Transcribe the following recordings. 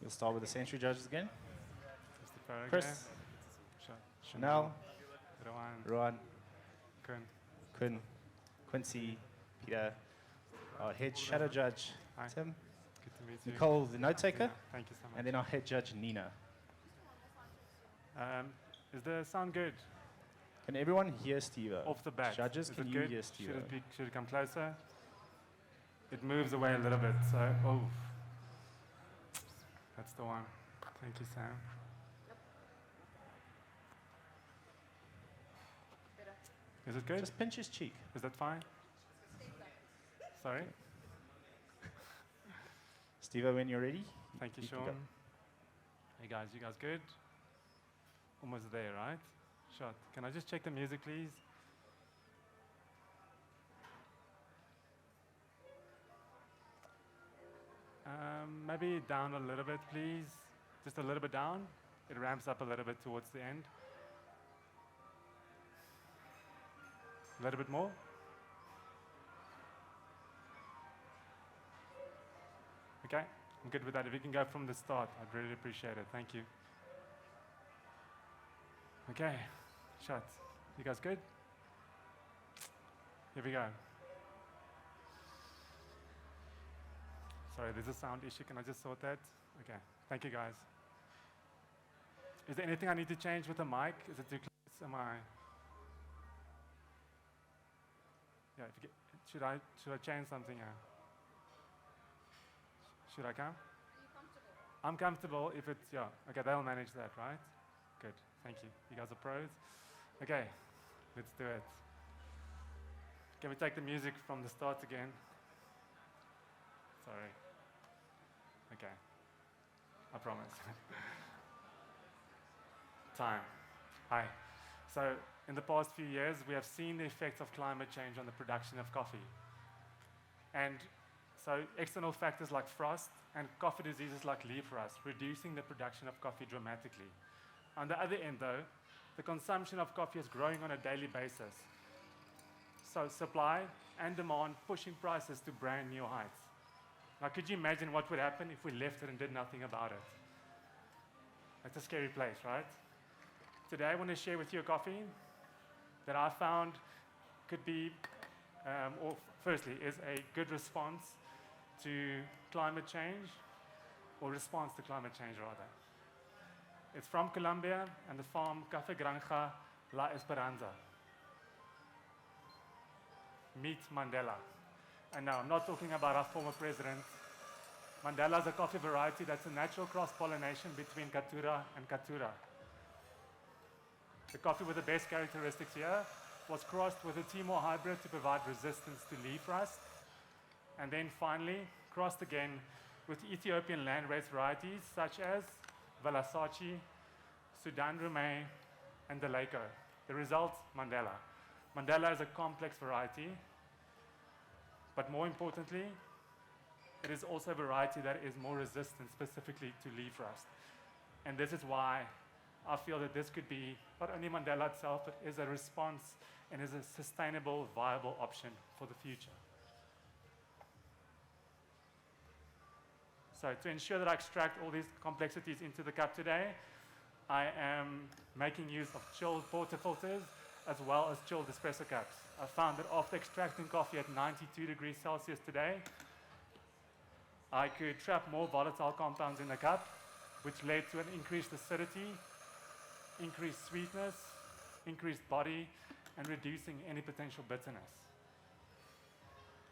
We'll start with the century judges again. Mr. Chris, Chanel, Rowan, Rowan, Kuhn, Quincy, Peter, our head shadow judge, Hi. Tim, Good to meet you. Nicole, the note taker, Thank you so much. and then our head judge, Nina. Is the sound good? Can everyone hear Stevo? Off the bat. Judges, Is can it you good? hear Stevo? Should it come closer? It moves away a little bit, so, oh. That's the one. Thank you, Sam. Is it good? Just pinch his cheek. Is that fine? Sorry? Stevo, when you're ready. Thank you, You can go. Sean. Hey guys, you guys good? Almost there, right? Shot. Can I just check the music, please? Maybe down a little bit, please. Just a little bit down. It ramps up a little bit towards the end. A little bit more. Okay, I'm good with that. If you can go from the start, I'd really appreciate it. Thank you. Okay, shot. You guys good? Here we go. Sorry, there's a sound issue. Can I just sort that? Okay, thank you guys. Is there anything I need to change with the mic? Is it too close? Am I? Yeah, if you get, should I change something here? Should I come? Are you comfortable? I'm comfortable if it's, yeah. Okay, they'll manage that, right? Good, thank you. You guys are pros? Okay, let's do it. Can we take the music from the start again? Sorry. Okay, I promise. Time. Hi. So, in the past few years, we have seen the effects of climate change on the production of coffee. And so, external factors like frost and coffee diseases like leaf rust, reducing the production of coffee dramatically. On the other end, though, the consumption of coffee is growing on a daily basis. So, supply and demand pushing prices to brand new heights. Now, could you imagine what would happen if we left it and did nothing about it? That's a scary place, right? Today, I want to share with you a coffee that I found could be, or firstly, is a good response to climate change, or response to climate change, rather. It's from Colombia and the farm Café Granja La Esperanza. Meet Mandela. And now, I'm not talking about our former president. Mandela is a coffee variety that's a natural cross-pollination between Caturra and Caturra. The coffee with the best characteristics here was crossed with a Timor hybrid to provide resistance to leaf rust, and then finally crossed again with Ethiopian landrace varieties such as Valasachi, Sudan Rumey, and Deleco. The result, Mandela. Mandela is a complex variety, but more importantly, it is also a variety that is more resistant specifically to leaf rust. And this is why I feel that this could be not only Mandela itself, but is a response and is a sustainable, viable option for the future. So to ensure that I extract all these complexities into the cup today, I am making use of chilled portafilters as well as chilled espresso cups. I found that after extracting coffee at 92 degrees Celsius today, I could trap more volatile compounds in the cup, which led to an increased acidity, increased sweetness, increased body, and reducing any potential bitterness.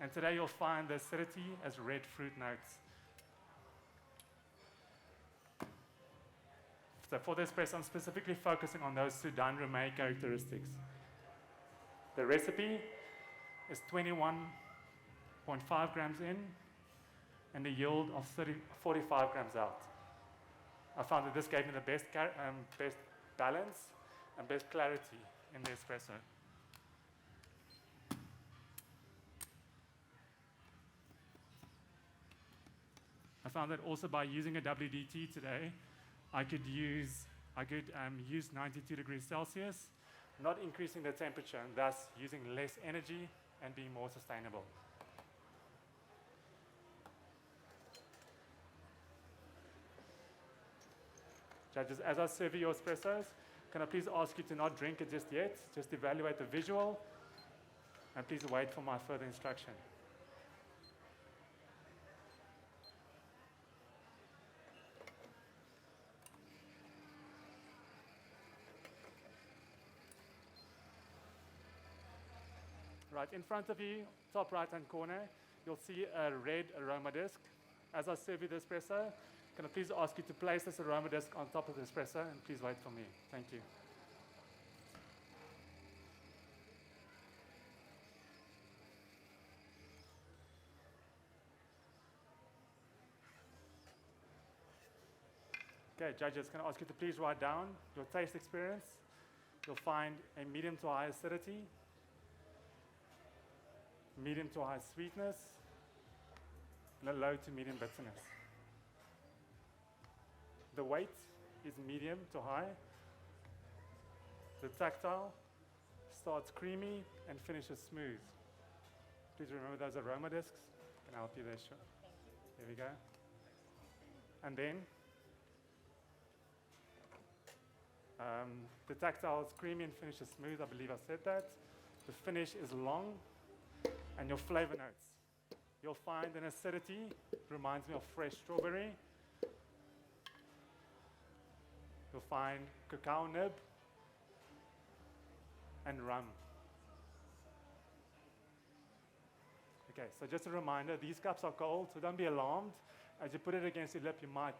And today you'll find the acidity as red fruit notes. So for the espresso, I'm specifically focusing on those Sudan Rumey characteristics. The recipe is 21.5 grams in, and a yield of 45 grams out. I found that this gave me the best balance and best clarity in the espresso. I found that also by using a WDT today, I could use 92 degrees Celsius, not increasing the temperature, and thus using less energy and being more sustainable. Judges, as I serve you your espressos, can I please ask you to not drink it just yet, just evaluate the visual, and please wait for my further instruction. Right, in front of you, top right-hand corner, you'll see a red aroma disc. As I serve you the espresso, can I please ask you to place this aroma disc on top of the espresso, and please wait for me. Thank you. Okay, judges, can I ask you to please write down your taste experience? You'll find a medium to high acidity, medium to high sweetness, and a low to medium bitterness. The weight is medium to high. The tactile starts creamy and finishes smooth. Please remember those aroma discs. Can I help you there? Sure. There we go. And then the tactile is creamy and finishes smooth. I believe I said that. The finish is long. And your flavor notes. You'll find an acidity, reminds me of fresh strawberry. You'll find cacao nib and rum. Okay, so just a reminder, these cups are cold, so don't be alarmed. As you put it against your lip, you might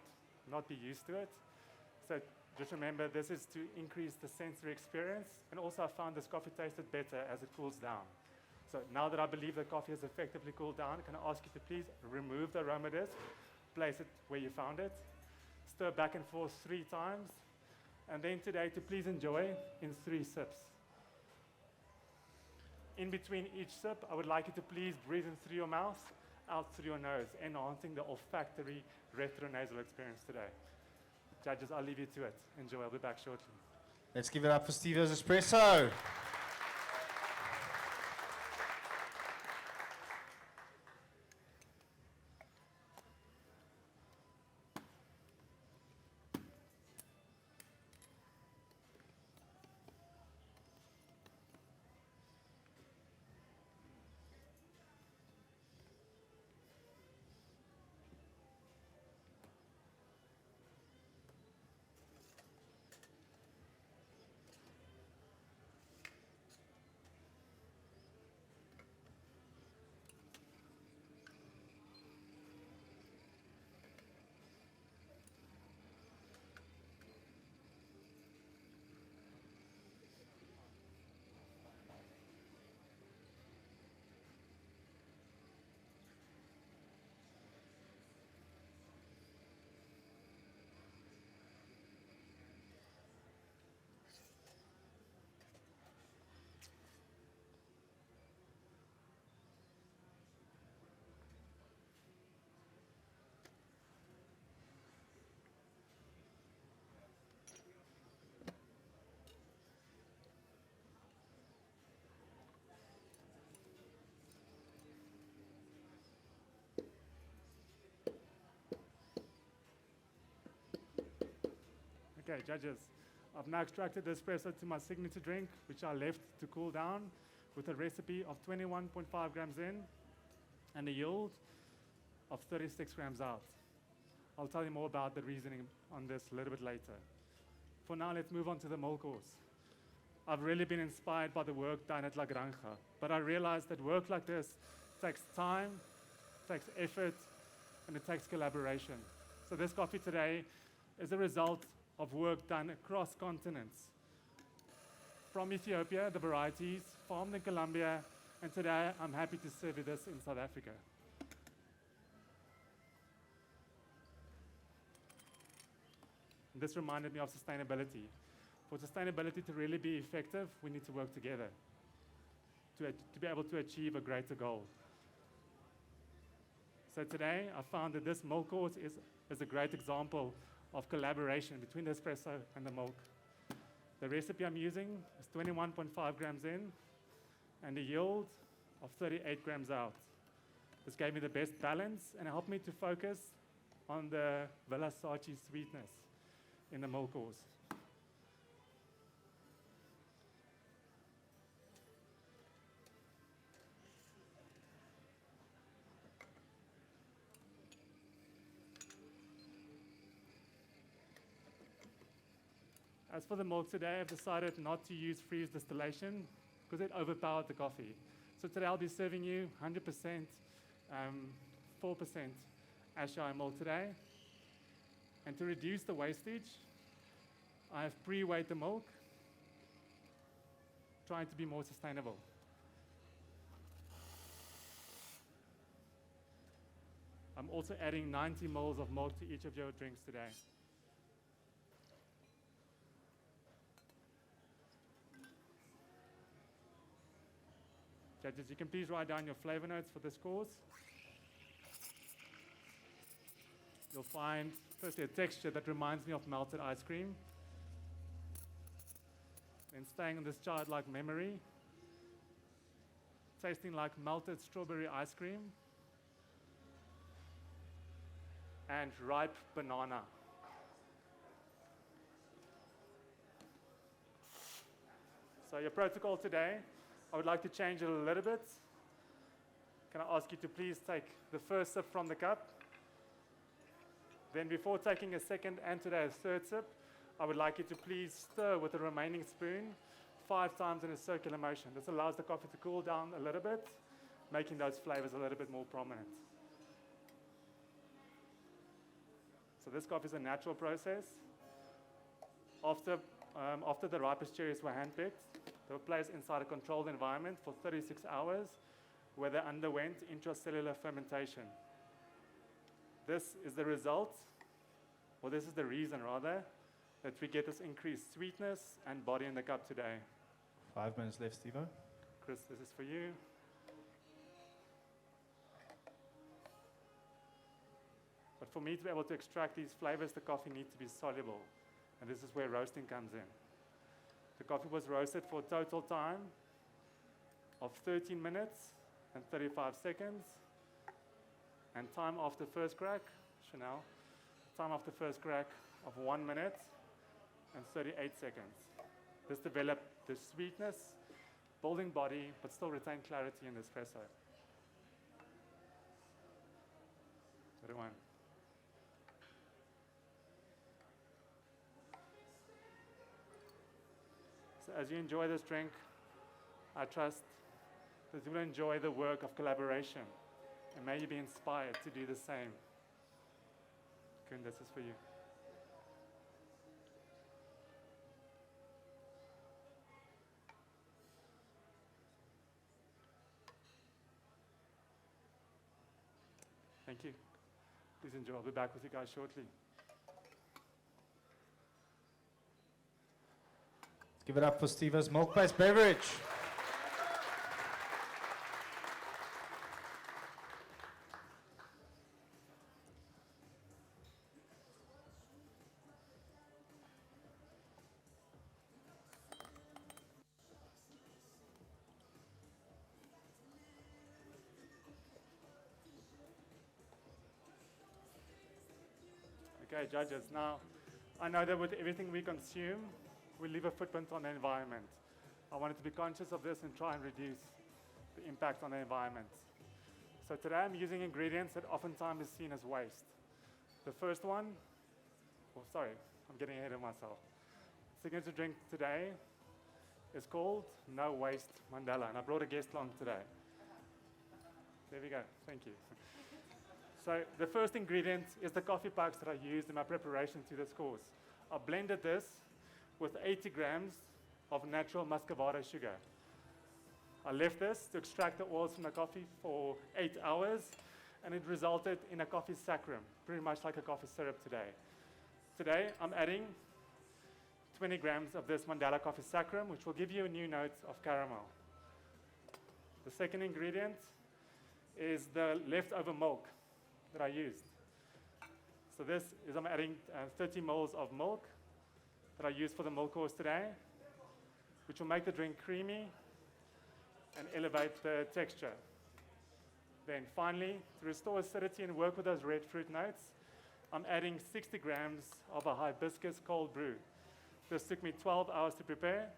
not be used to it. So just remember, this is to increase the sensory experience, and also I found this coffee tasted better as it cools down. So now that I believe the coffee has effectively cooled down, can I ask you to please remove the aroma disc, place it where you found it, stir back and forth 3 times, and then today to please enjoy in 3 sips. In between each sip, I would like you to please breathe in through your mouth, out through your nose, enhancing the olfactory retronasal experience today. Judges, I'll leave you to it. Enjoy. I'll be back shortly. Let's give it up for Stevo's Espresso. Okay, judges, I've now extracted the espresso to my signature drink, which I left to cool down with a recipe of 21.5 grams in and a yield of 36 grams out. I'll tell you more about the reasoning on this a little bit later. For now, let's move on to the milk course. I've really been inspired by the work done at La Granja, but I realized that work like this takes time, takes effort, and it takes collaboration. So this coffee today is a result of work done across continents. From Ethiopia, the varieties, farmed in Colombia, and today I'm happy to serve you this in South Africa. This reminded me of sustainability. For sustainability to really be effective, we need to work together to be able to achieve a greater goal. So today, I found that this milk course is a great example of collaboration between the espresso and the milk. The recipe I'm using is 21.5 grams in and a yield of 38 grams out. This gave me the best balance and helped me to focus on the Villa Saatchi sweetness. in the milk course. As for the milk today, I've decided not to use freeze distillation because it overpowered the coffee. So today I'll be serving you 100% 4% Ashai milk today. And to reduce the wastage, I have pre-weighed the milk, trying to be more sustainable. I'm also adding 90 ml of milk to each of your drinks today. Judges, you can please write down your flavor notes for this course. You'll find, firstly, a texture that reminds me of melted ice cream. Then staying in this childlike memory, tasting like melted strawberry ice cream and ripe banana. So your protocol today, I would like to change it a little bit. Can I ask you to please take the first sip from the cup? Then before taking a second and today a third sip, I would like you to please stir with the remaining spoon 5 times in a circular motion. This allows the coffee to cool down a little bit, making those flavors a little bit more prominent. So this coffee is a natural process. After the ripest cherries were handpicked, they were placed inside a controlled environment for 36 hours where they underwent intracellular fermentation. This is the result, or this is the reason rather, that we get this increased sweetness and body in the cup today. 5 minutes left, Stevo. Chris, this is for you. But for me to be able to extract these flavors, the coffee needs to be soluble. And this is where roasting comes in. The coffee was roasted for a total time of 13 minutes and 35 seconds. And time after first crack, Chanel, time after first crack of 1 minute and 38 seconds. This developed the sweetness, building body, but still retain clarity in the espresso. Good one. So as you enjoy this drink, I trust that you will enjoy the work of collaboration and may you be inspired to do the same. Kuhn, this is for you. Thank you. Please enjoy. I'll be back with you guys shortly. Let's give it up for Stevo's milk-based beverage. Okay, judges. Now, I know that with everything we consume, we leave a footprint on the environment. I wanted to be conscious of this and try and reduce the impact on the environment. So today I'm using ingredients that oftentimes is seen as waste. The first one, I'm getting ahead of myself. Signature drink today is called No Waste Mandela, and I brought a guest along today. There we go, thank you. So the first ingredient is the coffee pucks that I used in my preparation to this course. I blended this with 80 grams of natural muscovado sugar. I left this to extract the oils from the coffee for 8 hours, and it resulted in a coffee saccharum, pretty much like a coffee syrup today. Today, I'm adding 20 grams of this Mandela coffee saccharum, which will give you a new note of caramel. The second ingredient is the leftover milk that I used. So this is, I'm adding 30 ml of milk that I used for the milk course today, which will make the drink creamy and elevate the texture. Then finally, to restore acidity and work with those red fruit notes, I'm adding 60 grams of a hibiscus cold brew. This took me 12 hours to prepare,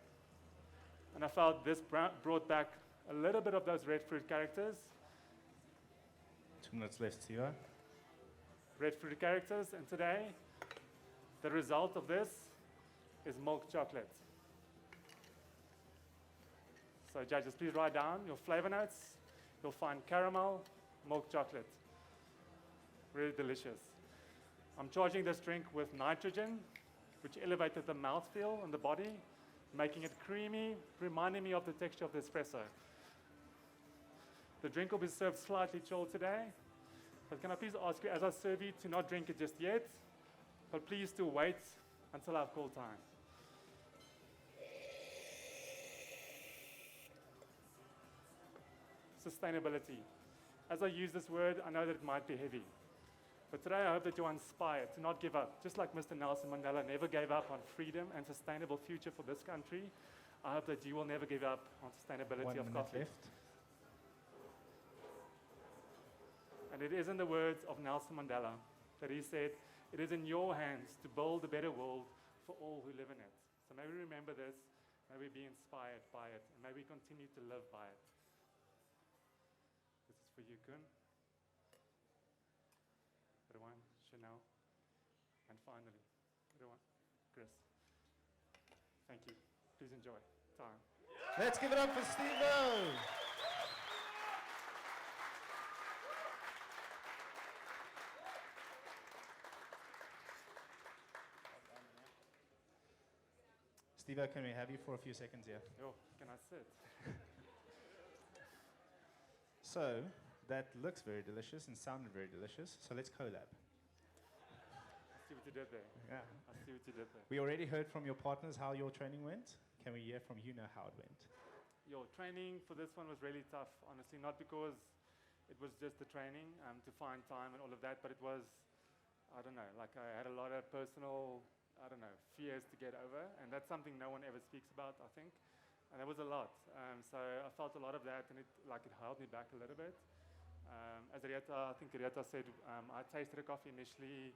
and I felt this brought back a little bit of those red fruit characters. 2 minutes left, Stevo. Red fruit characters, and today, the result of this is milk chocolate. So judges, please write down your flavor notes. You'll find caramel, milk chocolate. Really delicious. I'm charging this drink with nitrogen, which elevated the mouthfeel in the body, making it creamy, reminding me of the texture of the espresso. The drink will be served slightly chilled today. But can I please ask you, as I serve you, to not drink it just yet, but please to wait until I've called time. Sustainability. As I use this word, I know that it might be heavy. But today I hope that you're inspired to not give up. Just like Mr. Nelson Mandela never gave up on freedom and sustainable future for this country, I hope that you will never give up on sustainability of coffee. Left. And it is in the words of Nelson Mandela that he said, "It is in your hands to build a better world for all who live in it." So may we remember this, may we be inspired by it, and may we continue to live by it. This is for you, Kuhn, everyone, Chanel, and finally, everyone, Chris. Thank you. Please enjoy time. Let's give it up for Stevo. Stevo, can we have you for a few seconds here? Yo, can I sit? So, that looks very delicious and sounded very delicious, so let's collab. I see what you did there. Yeah. I see what you did there. We already heard from your partners how your training went. Can we hear from you now how it went? Your training for this one was really tough, honestly, not because it was just the training to find time and all of that, but it was, I don't know, like I had a lot of personal, I don't know, fears to get over, and that's something no one ever speaks about, I think, and it was a lot. So I felt a lot of that, and it held me back a little bit. As Rieta, I think Rieta said, I tasted a coffee initially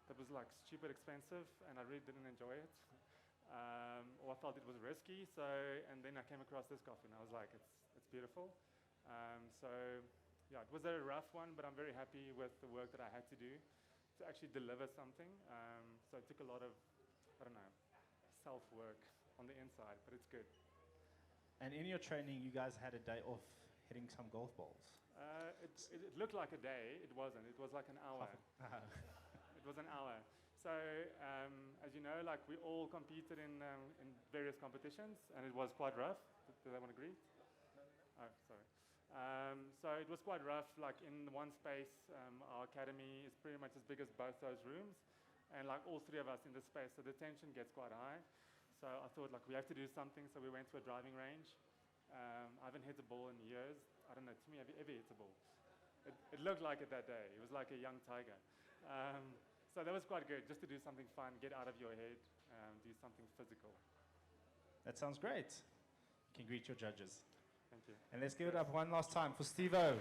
that was like stupid expensive, and I really didn't enjoy it. Or I felt it was risky, and then I came across this coffee, and I was like, it's beautiful. So yeah, it was a rough one, but I'm very happy with the work that I had to do to actually deliver something. So it took a lot of, I don't know, self-work on the inside, but it's good. And in your training, you guys had a day off hitting some golf balls. It looked like a day. It wasn't. It was like an hour. It was an hour. So, as you know, like we all competed in various competitions, and it was quite rough. Does everyone agree? Oh, sorry. So it was quite rough. Like in one space, our academy is pretty much as big as both those rooms, and like all three of us in this space, so the tension gets quite high. So I thought like we have to do something. So we went to a driving range. I haven't hit a ball in years. I don't know. To me, have you ever hit a ball? It looked like it that day. It was like a young tiger. So that was quite good, just to do something fun, get out of your head, do something physical. That sounds great. You can greet your judges. Thank you. And let's give it up one last time for Stevo.